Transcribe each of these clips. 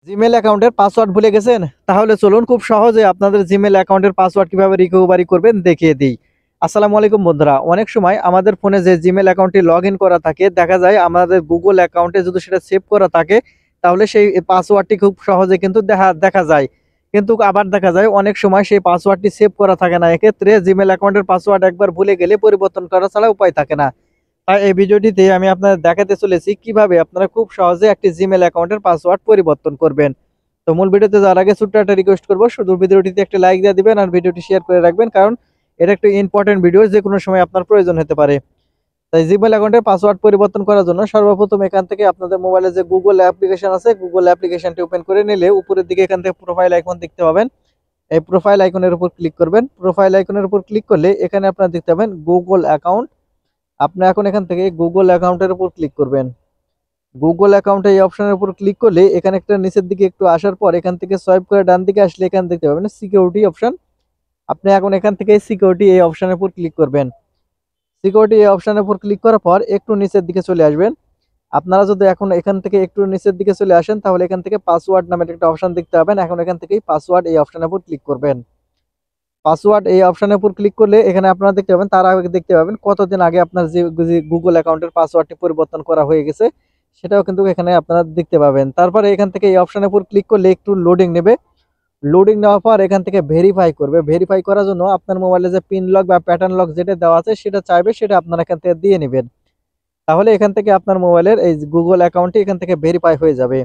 Gmail অ্যাকাউন্টের password ভুলে গেছেন? তাহলে চলুন খুব সহজে আপনাদের জিমেল অ্যাকাউন্টের পাসওয়ার্ড কিভাবে রিকভারি করবেন দেখিয়ে দিই। আসসালামু আলাইকুম বন্ধুরা। অনেক সময় আমাদের ফোনে যে জিমেল অ্যাকাউন্টটি লগইন করা থাকে, দেখা যায় আমাদের গুগল অ্যাকাউন্টে যদি সেটা সেভ করা থাকে, তাহলে সেই পাসওয়ার্ডটি খুব সহজে কিন্তু দেখা দেখা যায়। কিন্তু আবার দেখা যায় অনেক সময় সেই পাসওয়ার্ডটি সেভ করা থাকে না। এক্ষেত্রে জিমেল অ্যাকাউন্টের পাসওয়ার্ড একবার ভুলে গেলে পরিবর্তন করা ছাড়া উপায় থাকে না। তাই এই ভিডিওটিতে আমি আপনাদের দেখাতে চলেছি কিভাবে আপনারা খুব সহজে একটি জিমেল অ্যাকাউন্টের পাসওয়ার্ড পরিবর্তন করবেন। তো মূল ভিডিওতে যাওয়ার আগে ছোট্ট একটা রিকোয়েস্ট করবো, শুধু ভিডিওটিতে একটা লাইক দিয়ে দিবেন আর ভিডিওটি শেয়ার করে রাখবেন, কারণ এটা একটা ইম্পর্টেন্ট ভিডিও, যে কোনো সময় আপনার প্রয়োজন হতে পারে। তাই জিমেল অ্যাকাউন্টের পাসওয়ার্ড পরিবর্তন করার জন্য সর্বপ্রথম এখান থেকে আপনাদের মোবাইলে যে গুগল অ্যাপ্লিকেশন আছে, গুগল অ্যাপ্লিকেশনটি ওপেন করে নিলে উপরের দিকে এখান থেকে প্রোফাইল আইকন দেখতে পাবেন। এই প্রোফাইল আইকনের উপর ক্লিক করবেন। প্রোফাইল আইকনের উপর ক্লিক করলে এখানে আপনারা দেখতে পাবেন গুগল অ্যাকাউন্ট। আপনি এখন এখান থেকে গুগল অ্যাকাউন্টের উপর ক্লিক করবেন। গুগল অ্যাকাউন্টে এই অপশনের উপর ক্লিক করলে এখানে একটা নিচের দিকে একটু আসার পর এখান থেকে সোয়াইপ করে ডান দিকে আসলে এখানে দেখতে পাবেন সিকিউরিটি অপশন। আপনি এখন এখান থেকে সিকিউরিটি এই অপশনের উপর ক্লিক করবেন। সিকিউরিটি এই অপশনের উপর ক্লিক করার পর একটু নিচের দিকে চলে আসবেন। আপনারা যদি এখন এখান থেকে একটু নিচের দিকে চলে আসেন, তাহলে এখান থেকে পাসওয়ার্ড নামের একটা অপশন দেখতে পাবেন। এখন এখান থেকেই পাসওয়ার্ড এই অপশনের উপর ক্লিক করবেন। পাসওয়ার্ড এই অপশনের উপর ক্লিক করলে এখানে আপনারা দেখতে পাবেন, তার আগে দেখতে পাবেন কতদিন আগে আপনার যে গুগল অ্যাকাউন্টের পাসওয়ার্ডটি পরিবর্তন করা হয়ে গেছে, সেটাও কিন্তু এখানে আপনারা দেখতে পাবেন। তারপরে এখান থেকে এই অপশনের উপর ক্লিক করলে একটু লোডিং নেবে। লোডিং নেওয়ার পর এখান থেকে ভেরিফাই করবে। ভেরিফাই করার জন্য আপনার মোবাইলে যে পিন লক বা প্যাটার্ন লক যেটা দেওয়া আছে সেটা চাইবে, সেটা আপনারা এখান থেকে দিয়ে নেবেন। তাহলে এখান থেকে আপনার মোবাইলের এই গুগল অ্যাকাউন্টটি এখান থেকে ভেরিফাই হয়ে যাবে।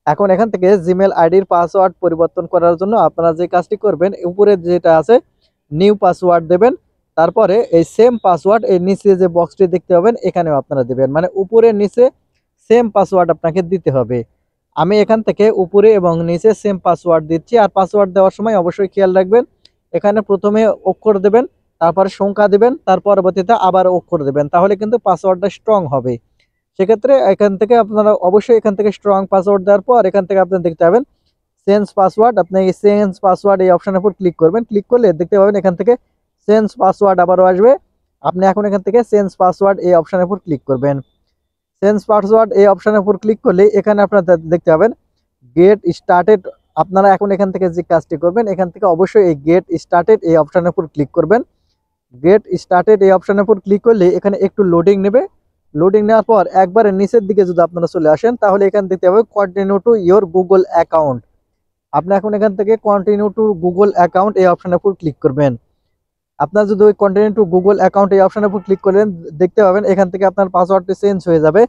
এখন এখান থেকে জিমেল আইডির পাসওয়ার্ড পরিবর্তন করার জন্য আপনারা যে কাজটি করবেন, উপরে যেটা আছে নিউ পাসওয়ার্ড দেবেন। তারপরে এই সেম পাসওয়ার্ড এই নিচে যে বক্সটি দেখতে পাবেন এখানেও আপনারা দিবেন, মানে উপরে নিচে সেম পাসওয়ার্ড আপনাকে দিতে হবে। আমি এখান থেকে উপরে এবং নিচে সেম পাসওয়ার্ড দিচ্ছি। আর পাসওয়ার্ড দেওয়ার সময় অবশ্যই খেয়াল রাখবেন, এখানে প্রথমে অক্ষর দেবেন, তারপরে সংখ্যা দিবেন, তার পরবর্তীতে আবার অক্ষর দেবেন, তাহলে কিন্তু পাসওয়ার্ডটা স্ট্রং হবে। সেক্ষেত্রে এখান থেকে আপনারা অবশ্যই এখান থেকে স্ট্রং পাসওয়ার্ড দেওয়ার পর এখান থেকে আপনি দেখতে পাবেন চেঞ্জ পাসওয়ার্ড। আপনি এই চেঞ্জ পাসওয়ার্ড এই অপশনের উপর ক্লিক করবেন। ক্লিক করলে দেখতে পাবেন এখান থেকে চেঞ্জ পাসওয়ার্ড আবারও আসবে। আপনি এখন এখান থেকে চেঞ্জ পাসওয়ার্ড এই অপশনের উপর ক্লিক করবেন। চেঞ্জ পাসওয়ার্ড এই অপশনের উপর ক্লিক করলে এখানে আপনারা দেখতে পাবেন গেট স্টার্টেড। আপনারা এখন এখান থেকে যে কাজটি করবেন, এখান থেকে অবশ্যই এই গেট স্টার্টেড এই অপশনের উপর ক্লিক করবেন। গেট স্টার্টেড এই অপশনের উপর ক্লিক করলে এখানে একটু লোডিং নেবে। লোডিং নেওয়ার পর একবারে নিচের দিকে যদি আপনারা চলে আসেন, তাহলে এখান দেখতে পাবেন continue to your Google account. আপনি এখন এখান থেকে কন্টিনিউ টু গুগল অ্যাকাউন্ট এই অপশনের উপর ক্লিক করবেন। আপনার যদি ওই কন্টিনিউ টু গুগল অ্যাকাউন্ট এই অপশনের উপর ক্লিক করেন, দেখতে পাবেন এখান থেকে আপনার পাসওয়ার্ডটি চেঞ্জ হয়ে যাবে।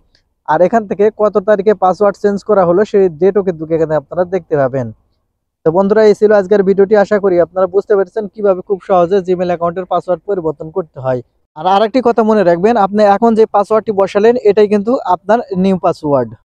আর এখান থেকে কত তারিখে পাসওয়ার্ড চেঞ্জ করা হলো সেই ডেটও কিন্তু এখানে আপনারা দেখতে পাবেন। তো বন্ধুরা, এই ছিল আজকের ভিডিওটি। আশা করি আপনারা বুঝতে পেরেছেন কিভাবে খুব সহজে জিমেল অ্যাকাউন্টের পাসওয়ার্ড পরিবর্তন করতে হয়। আর আরেকটি কথা মনে রাখবেন, আপনি এখন যে পাসওয়ার্ডটি বসালেন এটাই কিন্তু আপনার নিউ পাসওয়ার্ড।